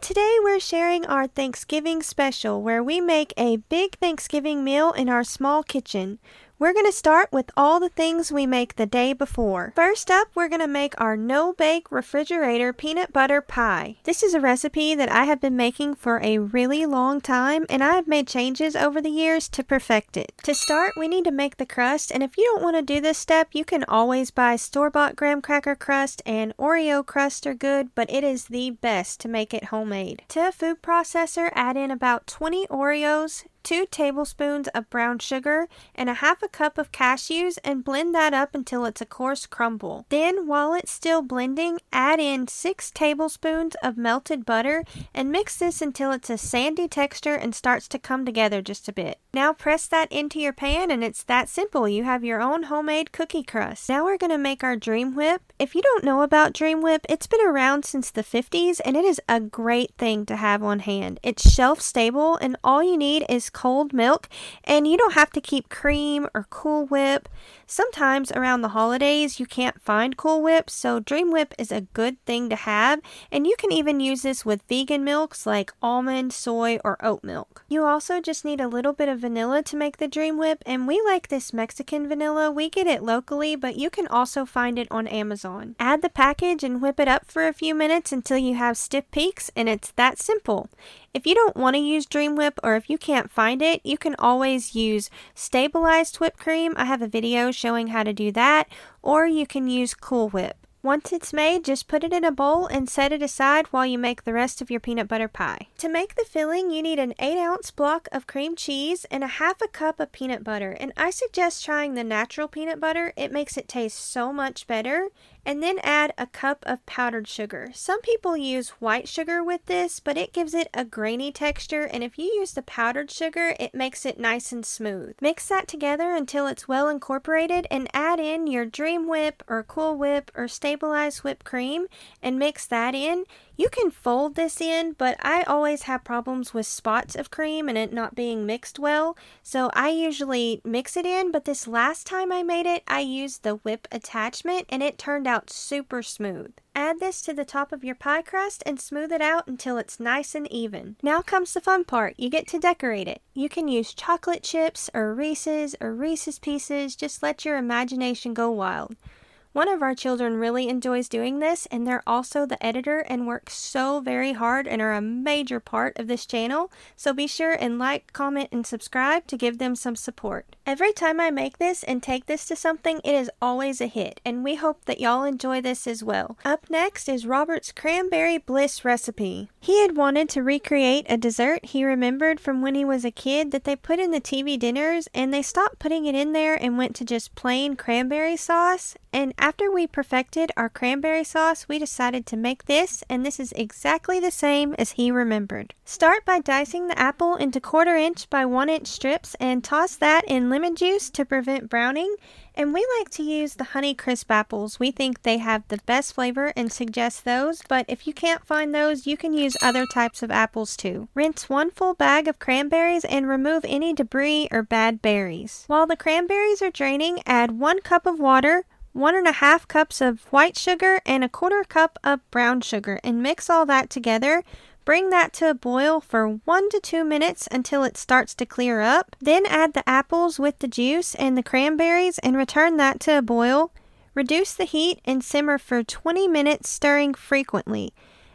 Today we're sharing our Thanksgiving special where we make a big Thanksgiving meal in our small kitchen. We're going to start with all the things we make the day before. First up, we're going to make our no-bake refrigerator peanut butter pie. This is a recipe that I have been making for a really long time, and I have made changes over the years to perfect it. To start, we need to make the crust, and if you don't want to do this step, you can always buy store-bought graham cracker crust, and Oreo crust are good, but it is the best to make it homemade. To a food processor, add in about 20 Oreos, 2 tablespoons of brown sugar, and a half a cup of cashews, and blend that up until it's a coarse crumble. Then, while it's still blending, add in 6 tablespoons of melted butter and mix this until it's a sandy texture and starts to come together just a bit. Now press that into your pan and it's that simple. You have your own homemade cookie crust. Now we're going to make our Dream Whip. If you don't know about Dream Whip, it's been around since the 50s and it is a great thing to have on hand. It's shelf stable and all you need is cold milk, and you don't have to keep cream or Cool Whip. Sometimes around the holidays you can't find Cool Whip, so Dream Whip is a good thing to have, and you can even use this with vegan milks like almond, soy, or oat milk. You also just need a little bit of vanilla to make the Dream Whip, and we like this Mexican vanilla. We get it locally, but you can also find it on Amazon. Add the package and whip it up for a few minutes until you have stiff peaks, and it's that simple. If you don't want to use Dream Whip, or if you can't find it, you can always use Stabilized whipped cream. I have a video showing how to do that, or you can use Cool Whip. Once it's made, just put it in a bowl and set it aside while you make the rest of your peanut butter pie. To make the filling, you need an 8-ounce block of cream cheese and a half a cup of peanut butter. And I suggest trying the natural peanut butter. It makes it taste so much better. And then add a cup of powdered sugar. Some people use white sugar with this, but it gives it a grainy texture, and if you use the powdered sugar, it makes it nice and smooth. Mix that together until it's well incorporated and add in your Dream Whip or Cool Whip or Stabilized whipped cream and mix that in. You can fold this in, but I always have problems with spots of cream and it not being mixed well, so I usually mix it in, but this last time I made it, I used the whip attachment and it turned out super smooth. Add this to the top of your pie crust and smooth it out until it's nice and even. Now comes the fun part. You get to decorate it. You can use chocolate chips or Reese's Pieces. Just let your imagination go wild. One of our children really enjoys doing this, and they're also the editor and work so very hard and are a major part of this channel, so be sure and like, comment, and subscribe to give them some support. Every time I make this and take this to something, it is always a hit, and we hope that y'all enjoy this as well. Up next is Robert's Cranberry Bliss recipe. He had wanted to recreate a dessert he remembered from when he was a kid that they put in the TV dinners, and they stopped putting it in there and went to just plain cranberry sauce. And after we perfected our cranberry sauce, we decided to make this, and this is exactly the same as he remembered. Start by dicing the apple into 1/4 inch by 1 inch strips and toss that in lemon juice to prevent browning. And we like to use the Honey Crisp apples. We think they have the best flavor and suggest those, but if you can't find those, you can use other types of apples too. Rinse 1 full bag of cranberries and remove any debris or bad berries. While the cranberries are draining, add 1 cup of water, 1½ cups of white sugar, and 1/4 cup of brown sugar, and mix all that together. Bring that to a boil for 1 to 2 minutes until it starts to clear up. Then add the apples with the juice and the cranberries and return that to a boil. Reduce the heat and simmer for 20 minutes, stirring frequently.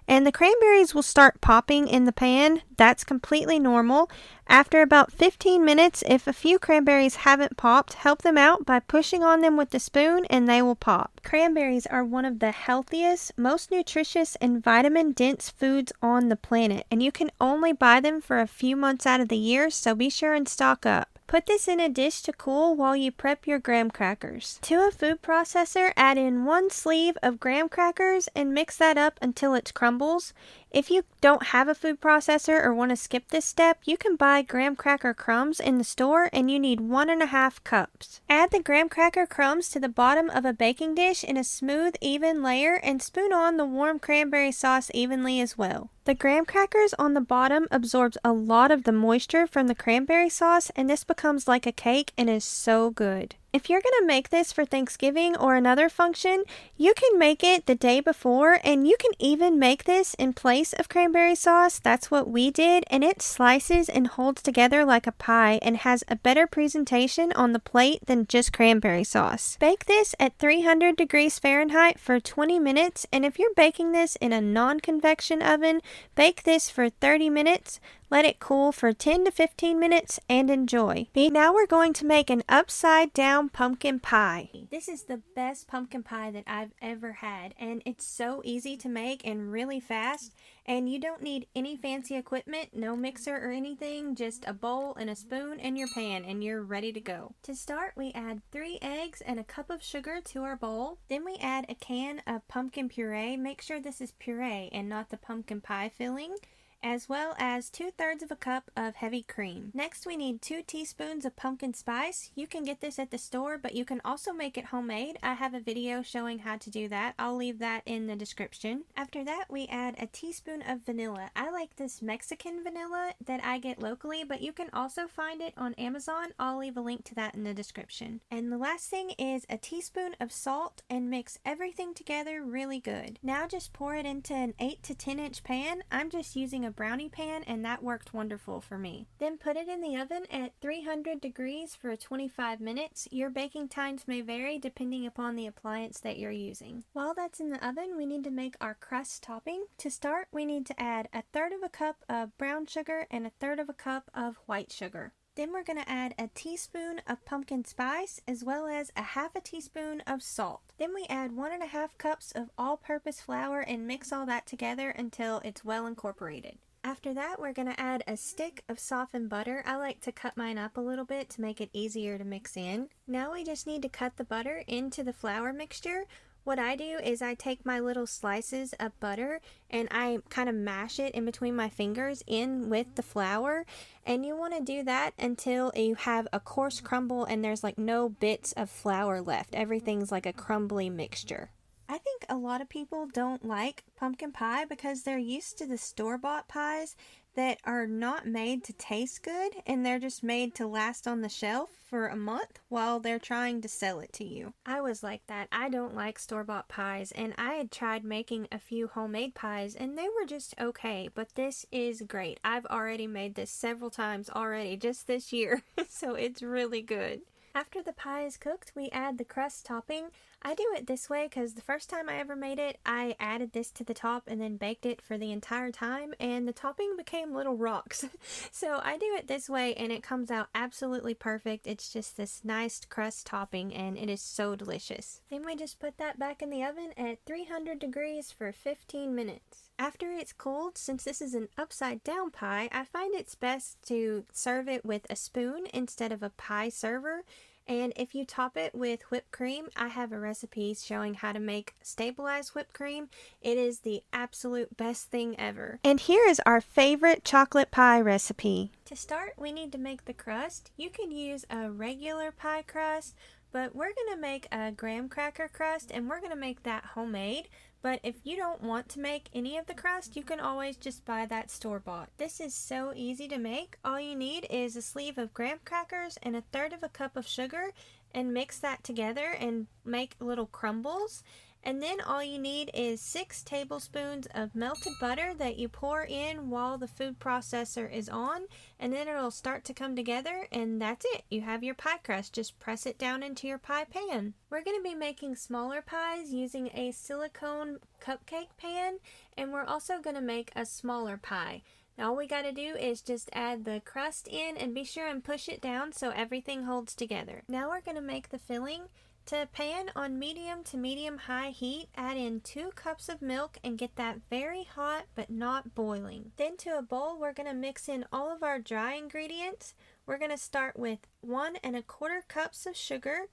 And the cranberries will start popping in the pan. That's completely normal. After about 15 minutes, if a few cranberries haven't popped, help them out by pushing on them with the spoon and they will pop. Cranberries are one of the healthiest, most nutritious, and vitamin-dense foods on the planet, and you can only buy them for a few months out of the year, so be sure and stock up. Put this in a dish to cool while you prep your graham crackers. To a food processor, add in 1 sleeve of graham crackers and mix that up until it crumbles. If you don't have a food processor or want to skip this step, you can buy graham cracker crumbs in the store and you need 1½ cups. Add the graham cracker crumbs to the bottom of a baking dish in a smooth, even layer and spoon on the warm cranberry sauce evenly as well. The graham crackers on the bottom absorbs a lot of the moisture from the cranberry sauce, and this becomes like a cake and is so good. If you're going to make this for Thanksgiving or another function, you can make it the day before, and you can even make this in place of cranberry sauce. That's what we did, and it slices and holds together like a pie and has a better presentation on the plate than just cranberry sauce. Bake this at 300 degrees Fahrenheit for 20 minutes, and if you're baking this in a non-convection oven, bake this for 30 minutes. Let it cool for 10 to 15 minutes and enjoy. Now we're going to make an upside down pumpkin pie. This is the best pumpkin pie that I've ever had, and it's so easy to make and really fast, and you don't need any fancy equipment, no mixer or anything, just a bowl and a spoon and your pan, and you're ready to go. To start, we add 3 eggs and a cup of sugar to our bowl. Then we add a can of pumpkin puree. Make sure this is puree and not the pumpkin pie filling, as well as 2/3 of a cup of heavy cream. Next, we need 2 teaspoons of pumpkin spice. You can get this at the store, but you can also make it homemade. I have a video showing how to do that. I'll leave that in the description. After that, we add a teaspoon of vanilla. I like this Mexican vanilla that I get locally, but you can also find it on Amazon. I'll leave a link to that in the description. And the last thing is a teaspoon of salt, and mix everything together really good. Now just pour it into an 8 to 10 inch pan. I'm just using a brownie pan, and that worked wonderful for me. Then put it in the oven at 300 degrees for 25 minutes. Your baking times may vary depending upon the appliance that you're using. While that's in the oven, we need to make our crust topping. To start, we need to add 1/3 of a cup of brown sugar and 1/3 of a cup of white sugar. Then we're going to add a teaspoon of pumpkin spice as well as a 1/2 teaspoon of salt. Then we add 1.5 cups of all-purpose flour and mix all that together until it's well incorporated. After that, we're going to add a stick of softened butter. I like to cut mine up a little bit to make it easier to mix in. Now we just need to cut the butter into the flour mixture. What I do is I take my little slices of butter and I kind of mash it in between my fingers in with the flour, and you want to do that until you have a coarse crumble and there's like no bits of flour left. Everything's like a crumbly mixture. I think a lot of people don't like pumpkin pie because they're used to the store-bought pies that are not made to taste good, and they're just made to last on the shelf for a month while they're trying to sell it to you. I was like that. I don't like store-bought pies, and I had tried making a few homemade pies and they were just okay, but this is great. I've already made this several times already just this year, so it's really good. After the pie is cooked, we add the crust topping. I do it this way because the first time I ever made it, I added this to the top and then baked it for the entire time, and the topping became little rocks. So I do it this way and it comes out absolutely perfect. It's just this nice crust topping and it is so delicious. Then we just put that back in the oven at 300 degrees for 15 minutes. After it's cooled, since this is an upside down pie, I find it's best to serve it with a spoon instead of a pie server. And if you top it with whipped cream, I have a recipe showing how to make stabilized whipped cream. It is the absolute best thing ever. And here is our favorite chocolate pie recipe. To start, we need to make the crust. You can use a regular pie crust, but we're going to make a graham cracker crust, and we're going to make that homemade. But if you don't want to make any of the crust, you can always just buy that store-bought. This is so easy to make. All you need is a sleeve of graham crackers and 1/3 of a cup of sugar, and mix that together and make little crumbles. And then all you need is 6 tablespoons of melted butter that you pour in while the food processor is on, and then it'll start to come together, and that's it. You have your pie crust. Just press it down into your pie pan. We're going to be making smaller pies using a silicone cupcake pan, and we're also going to make a smaller pie. Now all we got to do is just add the crust in and be sure and push it down so everything holds together. Now we're going to make the filling. To a pan on medium to medium-high heat, add in 2 cups of milk and get that very hot but not boiling. Then to a bowl, we're going to mix in all of our dry ingredients. We're going to start with 1 1/4 cups of sugar,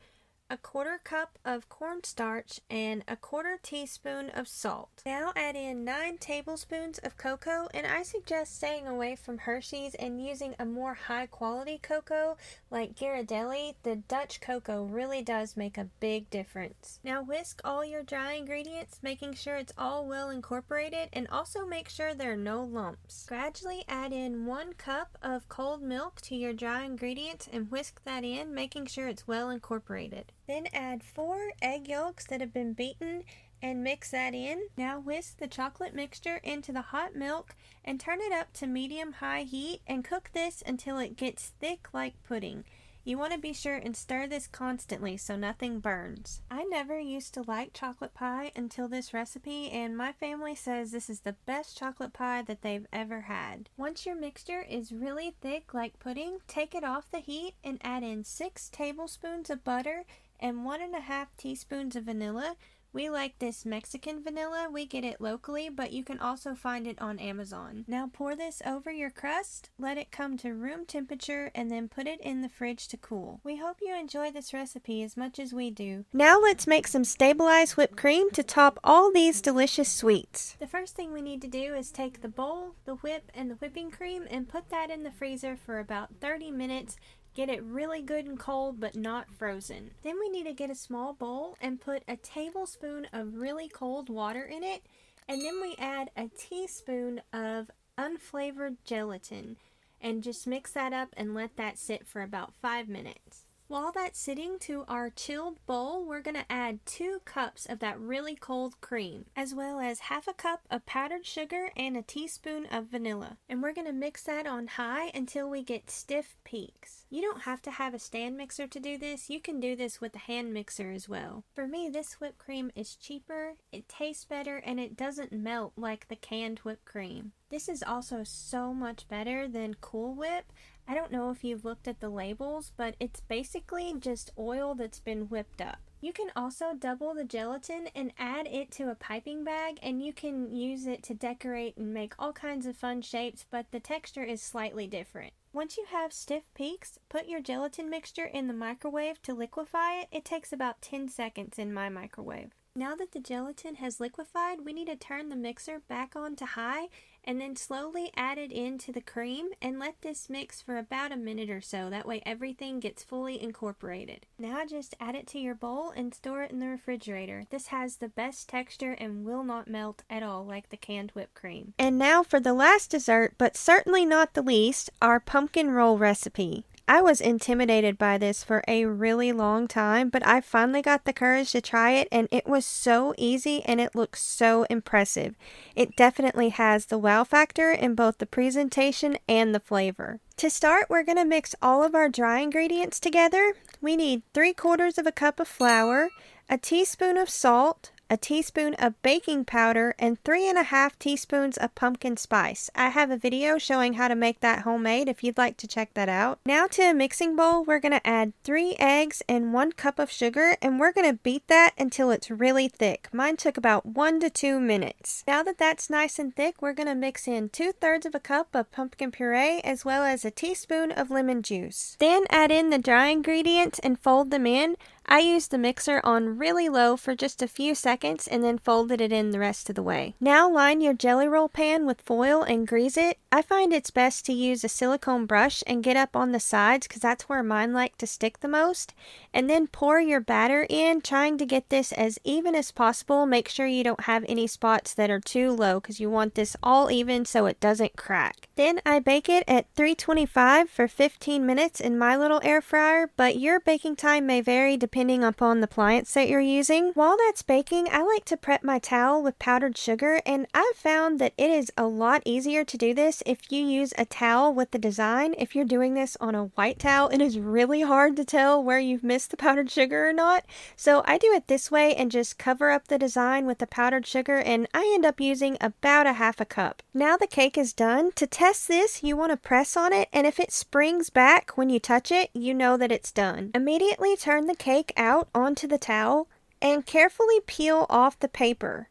a 1/4 cup of cornstarch, and a 1/4 teaspoon of salt. Now add in 9 tablespoons of cocoa, and I suggest staying away from Hershey's and using a more high quality cocoa like Ghirardelli. The Dutch cocoa really does make a big difference. Now whisk all your dry ingredients, making sure it's all well incorporated, and also make sure there are no lumps. Gradually add in 1 cup of cold milk to your dry ingredients and whisk that in, making sure it's well incorporated. Then add 4 egg yolks that have been beaten and mix that in. Now whisk the chocolate mixture into the hot milk and turn it up to medium-high heat and cook this until it gets thick like pudding. You want to be sure and stir this constantly so nothing burns. I never used to like chocolate pie until this recipe, and my family says this is the best chocolate pie that they've ever had. Once your mixture is really thick like pudding, take it off the heat and add in 6 tablespoons of butter and 1½ teaspoons of vanilla. We like this Mexican vanilla. We get it locally, but you can also find it on Amazon. Now pour this over your crust, let it come to room temperature, and then put it in the fridge to cool. We hope you enjoy this recipe as much as we do. Now let's make some stabilized whipped cream to top all these delicious sweets. The first thing we need to do is take the bowl, the whip, and the whipping cream and put that in the freezer for about 30 minutes. Get it really good and cold, but not frozen. Then we need to get a small bowl and put a tablespoon of really cold water in it, and then we add a teaspoon of unflavored gelatin and just mix that up and let that sit for about 5 minutes. While that's sitting to our chilled bowl, we're going to add 2 cups of that really cold cream, as well as ½ cup of powdered sugar and a teaspoon of vanilla. And we're going to mix that on high until we get stiff peaks. You don't have to have a stand mixer to do this. You can do this with a hand mixer as well. For me, this whipped cream is cheaper, it tastes better, and it doesn't melt like the canned whipped cream. This is also so much better than Cool Whip. I don't know if you've looked at the labels, but it's basically just oil that's been whipped up. You can also double the gelatin and add it to a piping bag, and you can use it to decorate and make all kinds of fun shapes, but the texture is slightly different. Once you have stiff peaks, put your gelatin mixture in the microwave to liquefy it. It takes about 10 seconds in my microwave. Now that the gelatin has liquefied, we need to turn the mixer back on to high and then slowly add it into the cream and let this mix for about a minute or so. That way everything gets fully incorporated. Now just add it to your bowl and store it in the refrigerator. This has the best texture and will not melt at all like the canned whipped cream. And now for the last dessert, but certainly not the least, our pumpkin roll recipe. I was intimidated by this for a really long time, but I finally got the courage to try it, and it was so easy and it looks so impressive. It definitely has the wow factor in both the presentation and the flavor. To start, we're going to mix all of our dry ingredients together. We need 3/4 cup of flour, a teaspoon of salt, a teaspoon of baking powder, and 3½ teaspoons of pumpkin spice. I have a video showing how to make that homemade if you'd like to check that out. Now to a mixing bowl, we're going to add 3 eggs and 1 cup of sugar, and we're going to beat that until it's really thick. Mine took about 1 to 2 minutes. Now that that's nice and thick, we're going to mix in 2/3 cup of pumpkin puree as well as a teaspoon of lemon juice. Then add in the dry ingredients and fold them in. I used the mixer on really low for just a few seconds and then folded it in the rest of the way. Now line your jelly roll pan with foil and grease it. I find it's best to use a silicone brush and get up on the sides because that's where mine like to stick the most. And then pour your batter in, trying to get this as even as possible. Make sure you don't have any spots that are too low because you want this all even so it doesn't crack. Then I bake it at 325 for 15 minutes in my little air fryer, but your baking time may vary depending upon the appliance that you're using. While that's baking, I like to prep my towel with powdered sugar, and I've found that it is a lot easier to do this if you use a towel with the design. If you're doing this on a white towel, it is really hard to tell where you've missed the powdered sugar or not. So I do it this way and just cover up the design with the powdered sugar, and I end up using about a ½ cup. Now the cake is done. To test this, you want to press on it, and if it springs back when you touch it, you know that it's done. Immediately turn the cake out onto the towel and carefully peel off the paper.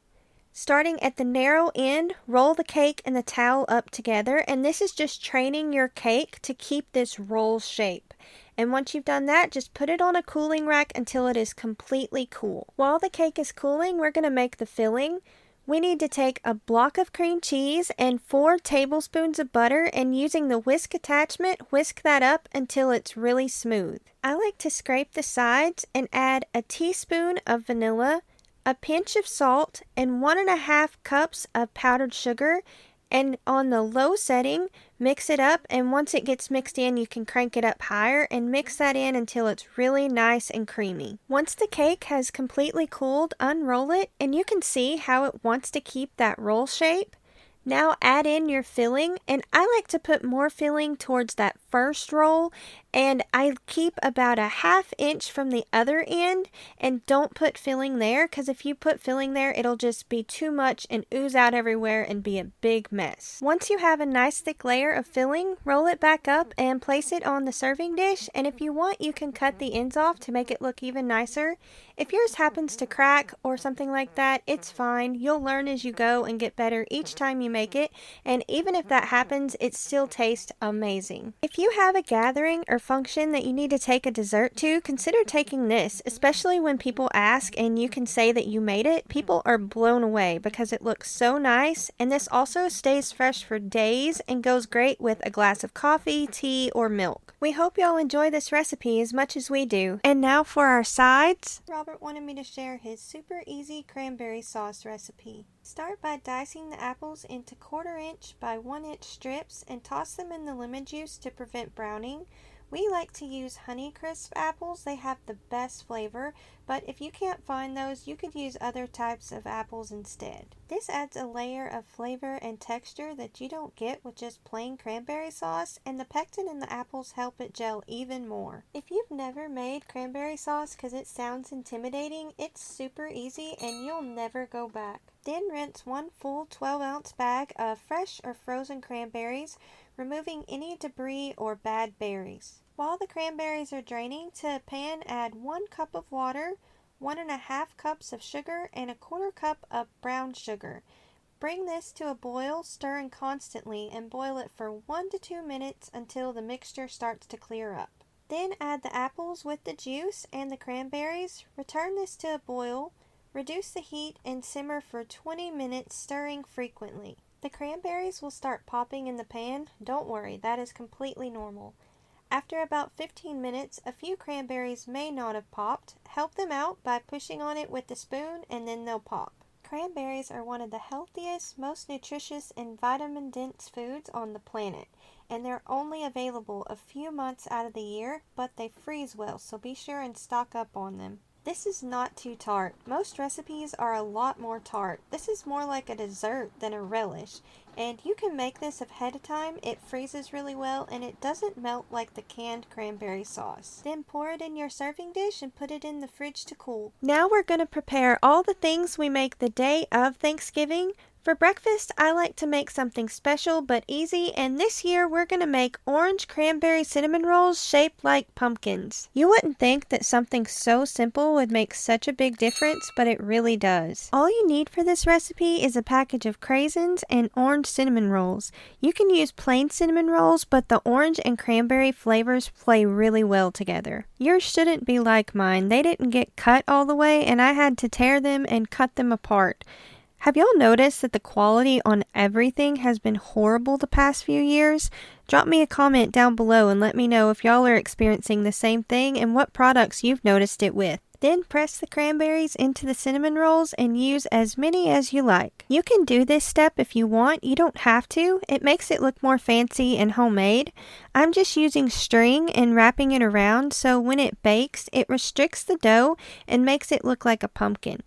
Starting at the narrow end, roll the cake and the towel up together, and this is just training your cake to keep this roll shape. And once you've done that, just put it on a cooling rack until it is completely cool. While the cake is cooling, we're going to make the filling. We need to take a block of cream cheese and 4 tablespoons of butter, and using the whisk attachment, whisk that up until it's really smooth. I like to scrape the sides and add a teaspoon of vanilla, a pinch of salt, and 1.5 cups of powdered sugar. And on the low setting, mix it up, and once it gets mixed in, you can crank it up higher and mix that in until it's really nice and creamy. Once the cake has completely cooled, unroll it, and you can see how it wants to keep that roll shape. Now add in your filling, and I like to put more filling towards that first roll, and I keep about a 1/2 inch from the other end, and don't put filling there, because if you put filling there, it'll just be too much and ooze out everywhere and be a big mess. Once you have a nice thick layer of filling, roll it back up and place it on the serving dish, and if you want, you can cut the ends off to make it look even nicer. If yours happens to crack or something like that, it's fine. You'll learn as you go and get better each time you make it, and even if that happens, it still tastes amazing. If you have a gathering or function that you need to take a dessert to, consider taking this, especially when people ask and you can say that you made it. People are blown away because it looks so nice, and this also stays fresh for days and goes great with a glass of coffee, tea, or milk. We hope y'all enjoy this recipe as much as we do. And now for our sides. Robert wanted me to share his super easy cranberry sauce recipe. Start by dicing the apples into 1/4 inch by 1 inch strips and toss them in the lemon juice to prevent browning. We like to use Honeycrisp apples. They have the best flavor, but if you can't find those, you could use other types of apples instead. This adds a layer of flavor and texture that you don't get with just plain cranberry sauce, and the pectin in the apples help it gel even more. If you've never made cranberry sauce because it sounds intimidating, it's super easy and you'll never go back. Then rinse 1 full 12-ounce bag of fresh or frozen cranberries, removing any debris or bad berries. While the cranberries are draining, to a pan add 1 cup of water, 1.5 cups of sugar, and 1/4 cup of brown sugar. Bring this to a boil, stirring constantly, and boil it for 1 to 2 minutes until the mixture starts to clear up. Then add the apples with the juice and the cranberries. Return this to a boil, reduce the heat, and simmer for 20 minutes, stirring frequently. The cranberries will start popping in the pan. Don't worry, that is completely normal. After about 15 minutes, a few cranberries may not have popped. Help them out by pushing on it with a spoon, and then they'll pop. Cranberries are one of the healthiest, most nutritious, and vitamin-dense foods on the planet, and they're only available a few months out of the year, but they freeze well, so be sure and stock up on them. This is not too tart. Most recipes are a lot more tart. This is more like a dessert than a relish. And you can make this ahead of time. It freezes really well and it doesn't melt like the canned cranberry sauce. Then pour it in your serving dish and put it in the fridge to cool. Now we're going to prepare all the things we make the day of Thanksgiving. For breakfast, I like to make something special but easy, and this year we're going to make orange cranberry cinnamon rolls shaped like pumpkins. You wouldn't think that something so simple would make such a big difference, but it really does. All you need for this recipe is a package of craisins and orange cinnamon rolls. You can use plain cinnamon rolls, but the orange and cranberry flavors play really well together. Yours shouldn't be like mine. They didn't get cut all the way, and I had to tear them and cut them apart. Have y'all noticed that the quality on everything has been horrible the past few years? Drop me a comment down below and let me know if y'all are experiencing the same thing and what products you've noticed it with. Then press the cranberries into the cinnamon rolls and use as many as you like. You can do this step if you want. You don't have to. It makes it look more fancy and homemade. I'm just using string and wrapping it around, so when it bakes, it restricts the dough and makes it look like a pumpkin.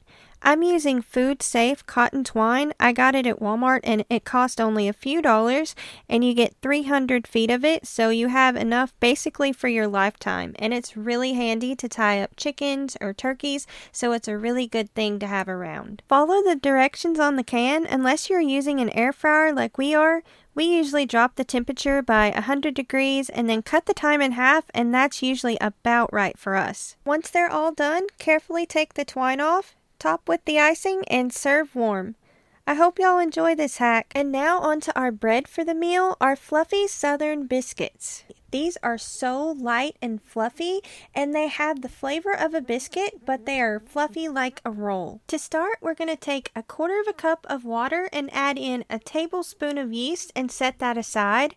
I'm using food safe cotton twine. I got it at Walmart and it cost only a few dollars, and you get 300 feet of it, so you have enough basically for your lifetime, and it's really handy to tie up chickens or turkeys, so it's a really good thing to have around. Follow the directions on the can. Unless you're using an air fryer like we are, we usually drop the temperature by 100 degrees and then cut the time in half, and that's usually about right for us. Once they're all done, carefully take the twine off, top with the icing, and serve warm. I hope y'all enjoy this hack. And now on to our bread for the meal, our fluffy southern biscuits. These are so light and fluffy, and they have the flavor of a biscuit, but they are fluffy like a roll. To start, we're going to take 1/4 cup of water and add in a tablespoon of yeast and set that aside.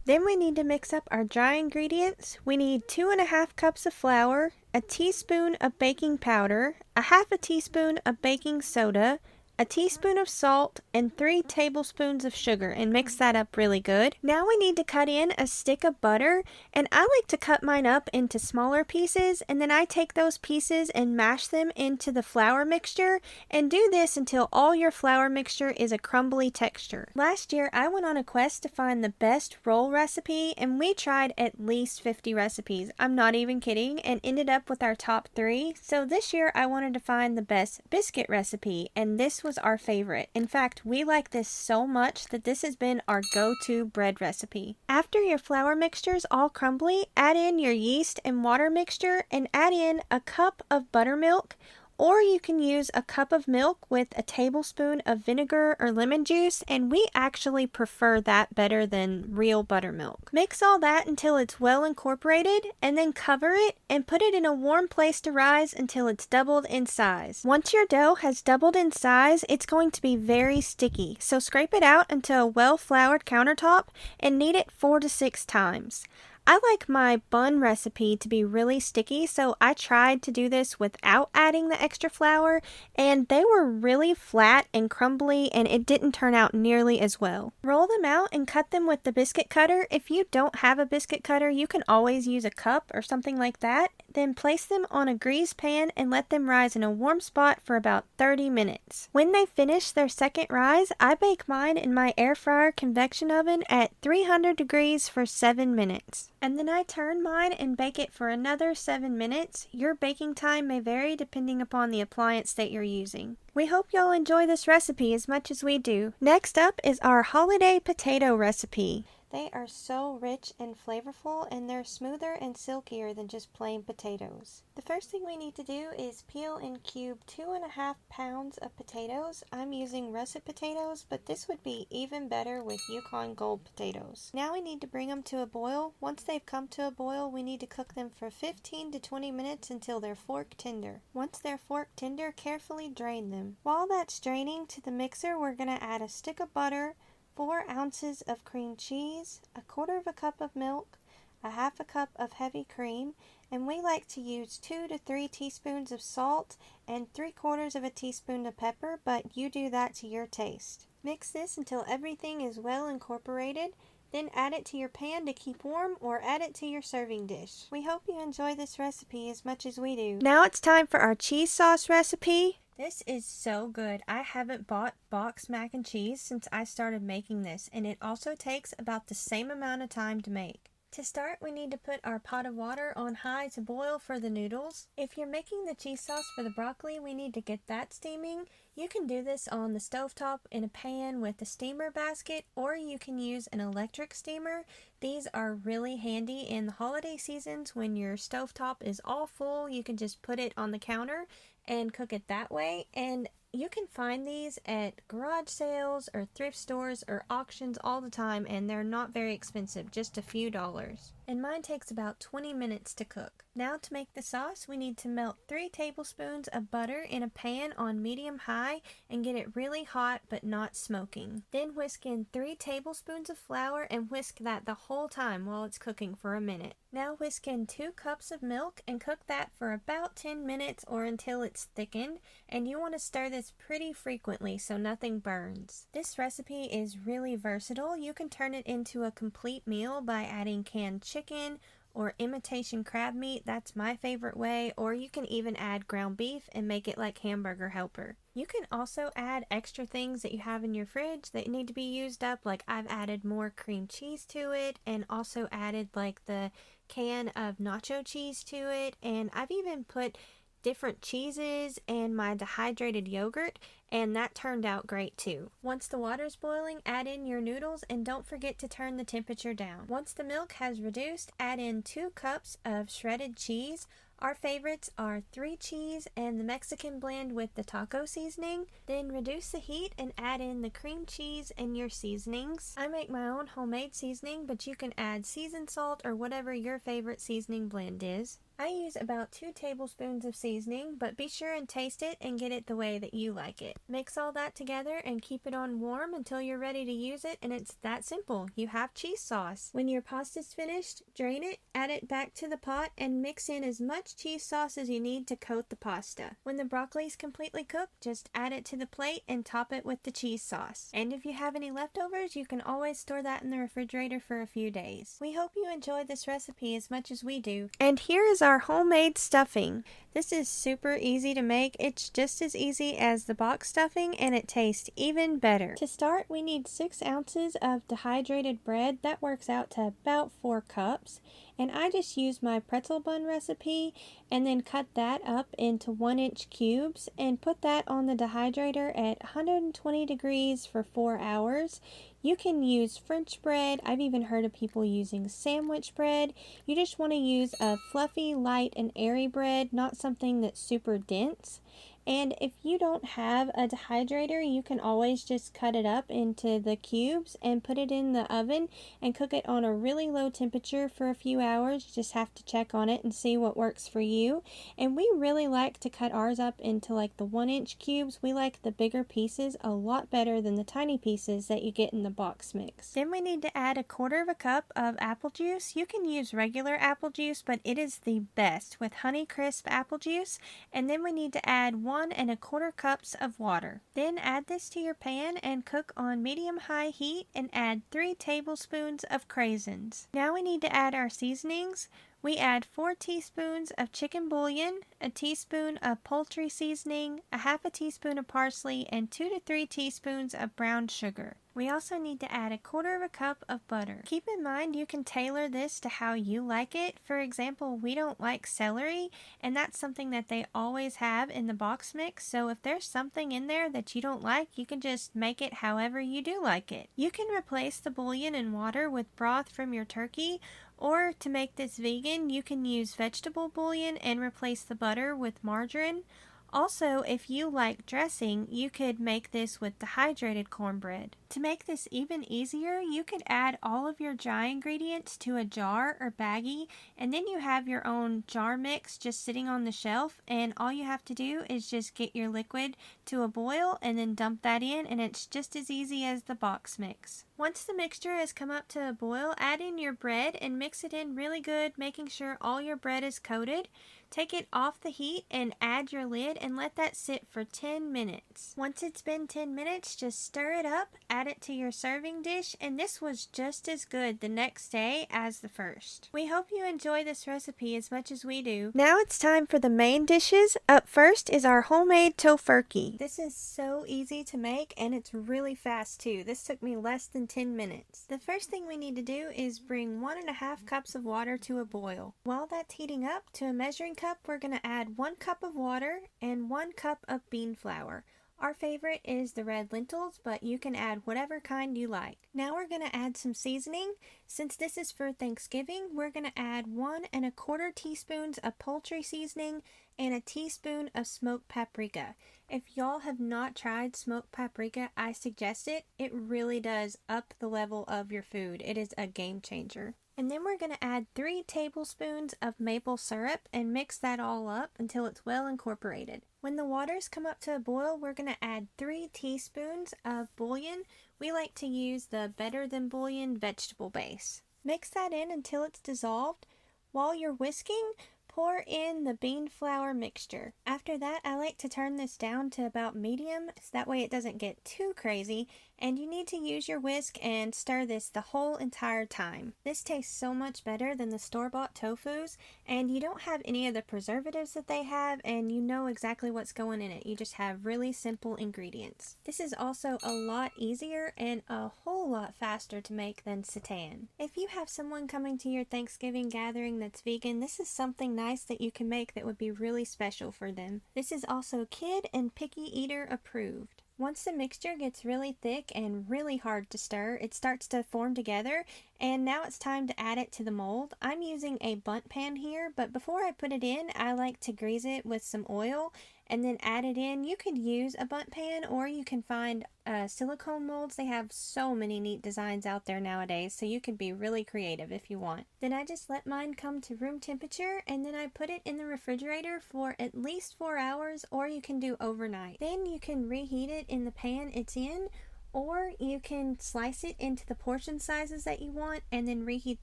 Then we need to mix up our dry ingredients. We need 2½ cups of flour, a teaspoon of baking powder, 1/2 teaspoon of baking soda, a teaspoon of salt, and 3 tablespoons of sugar, and mix that up really good. Now we need to cut in a stick of butter, and I like to cut mine up into smaller pieces, and then I take those pieces and mash them into the flour mixture, and do this until all your flour mixture is a crumbly texture. Last year I went on a quest to find the best roll recipe, and we tried at least 50 recipes. I'm not even kidding, and ended up with our top 3. So this year I wanted to find the best biscuit recipe, and this was our favorite. In fact, we like this so much that this has been our go-to bread recipe. After your flour mixture is all crumbly, add in your yeast and water mixture and add in a cup of buttermilk, or you can use a cup of milk with a tablespoon of vinegar or lemon juice, and we actually prefer that better than real buttermilk. Mix all that until it's well incorporated, and then cover it and put it in a warm place to rise until it's doubled in size. Once your dough has doubled in size, it's going to be very sticky, so scrape it out into a well-floured countertop and knead it 4 to 6 times. I like my bun recipe to be really sticky, so I tried to do this without adding the extra flour, and they were really flat and crumbly, and it didn't turn out nearly as well. Roll them out and cut them with the biscuit cutter. If you don't have a biscuit cutter, you can always use a cup or something like that. Then place them on a greased pan and let them rise in a warm spot for about 30 minutes. When they finish their second rise, I bake mine in my air fryer convection oven at 300 degrees for 7 minutes. And then I turn mine and bake it for another 7 minutes. Your baking time may vary depending upon the appliance that you're using. We hope y'all enjoy this recipe as much as we do. Next up is our holiday potato recipe. They are so rich and flavorful, and they're smoother and silkier than just plain potatoes. The first thing we need to do is peel and cube 2½ pounds of potatoes. I'm using russet potatoes, but this would be even better with Yukon Gold potatoes. Now we need to bring them to a boil. Once they've come to a boil, we need to cook them for 15 to 20 minutes until they're fork tender. Once they're fork tender, carefully drain them. While that's draining, to the mixer we're going to add a stick of butter, 4 ounces of cream cheese, 1/4 cup of milk, 1/2 cup of heavy cream, and we like to use 2 to 3 teaspoons of salt and 3/4 teaspoon of pepper, but you do that to your taste. Mix this until everything is well incorporated, then add it to your pan to keep warm or add it to your serving dish. We hope you enjoy this recipe as much as we do. Now it's time for our cheese sauce recipe. This is so good. I haven't bought boxed mac and cheese since I started making this, and it also takes about the same amount of time to make. To start, we need to put our pot of water on high to boil for the noodles. If you're making the cheese sauce for the broccoli, we need to get that steaming. You can do this on the stovetop in a pan with a steamer basket, or you can use an electric steamer. These are really handy in the holiday seasons when your stovetop is all full. You can just put it on the counter and cook it that way, and you can find these at garage sales or thrift stores or auctions all the time, and they're not very expensive, just a few dollars. And mine takes about 20 minutes to cook. Now to make the sauce, we need to melt 3 tablespoons of butter in a pan on medium-high and get it really hot but not smoking. Then whisk in 3 tablespoons of flour and whisk that the whole time while it's cooking for a minute. Now whisk in 2 cups of milk and cook that for about 10 minutes or until it's thickened, and you want to stir this pretty frequently so nothing burns. This recipe is really versatile. You can turn it into a complete meal by adding canned chicken or imitation crab meat. That's my favorite way, or you can even add ground beef and make it like hamburger helper. You can also add extra things that you have in your fridge that need to be used up, like I've added more cream cheese to it and also added like the can of nacho cheese to it, and I've even put different cheeses and my dehydrated yogurt, and that turned out great too. Once the water's boiling, add in your noodles and don't forget to turn the temperature down. Once the milk has reduced, add in 2 cups of shredded cheese, Our favorites are 3 cheese and the Mexican blend with the taco seasoning. Then reduce the heat and add in the cream cheese and your seasonings. I make my own homemade seasoning, but you can add seasoned salt or whatever your favorite seasoning blend is. I use about 2 tablespoons of seasoning, but be sure and taste it and get it the way that you like it. Mix all that together and keep it on warm until you're ready to use it, and it's that simple. You have cheese sauce. When your pasta's finished, drain it, add it back to the pot, and mix in as much cheese sauce as you need to coat the pasta. When the broccoli's completely cooked, just add it to the plate and top it with the cheese sauce. And if you have any leftovers, you can always store that in the refrigerator for a few days. We hope you enjoyed this recipe as much as we do. And here is our homemade stuffing. This is super easy to make. It's just as easy as the box stuffing, and it tastes even better. To start, we need 6 ounces of dehydrated bread. That works out to about 4 cups. And I just used my pretzel bun recipe and then cut that up into 1-inch cubes and put that on the dehydrator at 120 degrees for 4 hours. You can use French bread. I've even heard of people using sandwich bread. You just want to use a fluffy, light, and airy bread, not something that's super dense. And if you don't have a dehydrator, you can always just cut it up into the cubes and put it in the oven and cook it on a really low temperature for a few hours. You just have to check on it and see what works for you. And we really like to cut ours up into like the 1-inch cubes. We like the bigger pieces a lot better than the tiny pieces that you get in the box mix. Then we need to add 1/4 cup of apple juice. You can use regular apple juice, but it is the best with Honeycrisp apple juice. And then we need to add 1¼ cups of water. Then add this to your pan and cook on medium-high heat and add 3 tablespoons of craisins. Now we need to add our seasonings. We add 4 teaspoons of chicken bouillon, a teaspoon of poultry seasoning, a 1/2 teaspoon of parsley, and 2 to 3 teaspoons of brown sugar. We also need to add 1/4 cup of butter. Keep in mind you can tailor this to how you like it. For example, we don't like celery, and that's something that they always have in the box mix, so if there's something in there that you don't like, you can just make it however you do like it. You can replace the bouillon and water with broth from your turkey, or to make this vegan, you can use vegetable bouillon and replace the butter with margarine. Also, if you like dressing, you could make this with dehydrated cornbread. To make this even easier, you could add all of your dry ingredients to a jar or baggie, and then you have your own jar mix just sitting on the shelf, and all you have to do is just get your liquid to a boil and then dump that in, and it's just as easy as the box mix. Once the mixture has come up to a boil, add in your bread and mix it in really good, making sure all your bread is coated. Take it off the heat and add your lid and let that sit for 10 minutes. Once it's been 10 minutes, just stir it up, add it to your serving dish, and this was just as good the next day as the first. We hope you enjoy this recipe as much as we do. Now it's time for the main dishes. Up first is our homemade tofurkey. This is so easy to make, and it's really fast too. This took me less than 10 minutes. The first thing we need to do is bring 1½ cups of water to a boil. While that's heating up, to a measuring cup, we're going to add 1 cup of water and 1 cup of bean flour. Our favorite is the red lentils, but you can add whatever kind you like. Now we're going to add some seasoning. Since this is for Thanksgiving, we're going to add 1¼ teaspoons of poultry seasoning and a teaspoon of smoked paprika. If y'all have not tried smoked paprika, I suggest it. It really does up the level of your food. It is a game changer. And then we're going to add 3 tablespoons of maple syrup and mix that all up until it's well incorporated. When the waters come up to a boil, we're going to add 3 teaspoons of bouillon. We like to use the Better Than Bouillon vegetable base. Mix that in until it's dissolved. While you're whisking, pour in the bean flour mixture. After that, I like to turn this down to about medium, so that way it doesn't get too crazy, and you need to use your whisk and stir this the whole entire time. This tastes so much better than the store-bought tofus, and you don't have any of the preservatives that they have, and you know exactly what's going in it. You just have really simple ingredients. This is also a lot easier and a whole lot faster to make than seitan. If you have someone coming to your Thanksgiving gathering that's vegan, this is something nice that you can make that would be really special for them. This is also kid and picky eater approved. Once the mixture gets really thick and really hard to stir, it starts to form together, and now it's time to add it to the mold. I'm using a bundt pan here, but before I put it in, I like to grease it with some oil and then add it in. You could use a bundt pan, or you can find silicone molds. They have so many neat designs out there nowadays, so you can be really creative if you want. Then I just let mine come to room temperature, and then I put it in the refrigerator for at least 4 hours, or you can do overnight. Then you can reheat it in the pan it's in, or you can slice it into the portion sizes that you want and then reheat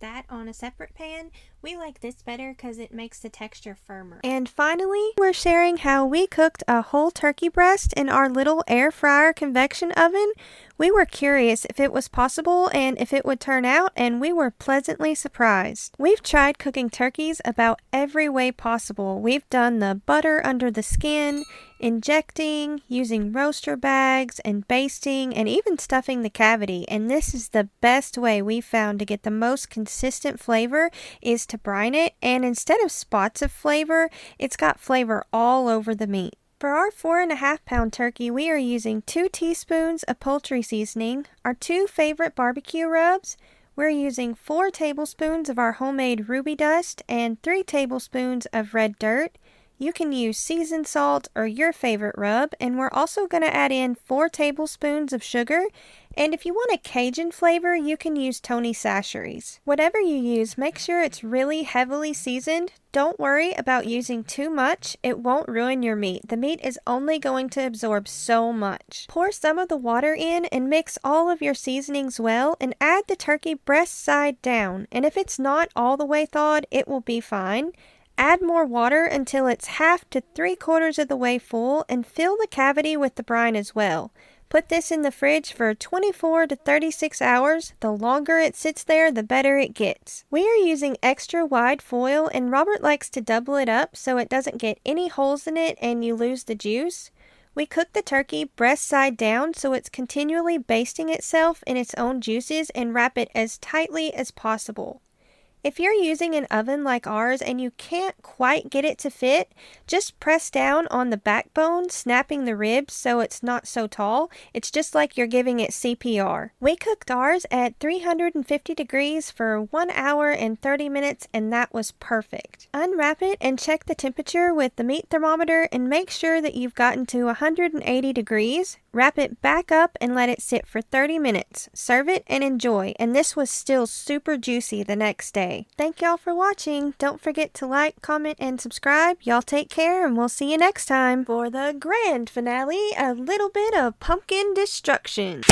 that on a separate pan. We like this better because it makes the texture firmer. And finally, we're sharing how we cooked a whole turkey breast in our little air fryer convection oven. We were curious if it was possible and if it would turn out, and we were pleasantly surprised. We've tried cooking turkeys about every way possible. We've done the butter under the skin, injecting, using roaster bags, and basting, and even stuffing the cavity. And this is the best way we've found to get the most consistent flavor, is to brine it, and instead of spots of flavor, it's got flavor all over the meat. For our 4.5-pound turkey, we are using 2 teaspoons of poultry seasoning, our 2 favorite barbecue rubs. We're using 4 tablespoons of our homemade ruby dust and 3 tablespoons of red dirt. You can use seasoned salt or your favorite rub, and we're also going to add in 4 tablespoons of sugar. And if you want a Cajun flavor, you can use Tony Chachere's. Whatever you use, make sure it's really heavily seasoned. Don't worry about using too much. It won't ruin your meat. The meat is only going to absorb so much. Pour some of the water in and mix all of your seasonings well, and add the turkey breast side down. And if it's not all the way thawed, it will be fine. Add more water until it's half to 3/4 of the way full, and fill the cavity with the brine as well. Put this in the fridge for 24 to 36 hours. The longer it sits there, the better it gets. We are using extra wide foil, and Robert likes to double it up so it doesn't get any holes in it and you lose the juice. We cook the turkey breast side down so it's continually basting itself in its own juices, and wrap it as tightly as possible. If you're using an oven like ours and you can't quite get it to fit, just press down on the backbone, snapping the ribs so it's not so tall. It's just like you're giving it CPR. We cooked ours at 350 degrees for 1 hour and 30 minutes, and that was perfect. Unwrap it and check the temperature with the meat thermometer, and make sure that you've gotten to 180 degrees. Wrap it back up and let it sit for 30 minutes. Serve it and enjoy, and this was still super juicy the next day. Thank y'all for watching. Don't forget to like, comment, and subscribe. Y'all take care, and we'll see you next time for the grand finale, a little bit of pumpkin destruction.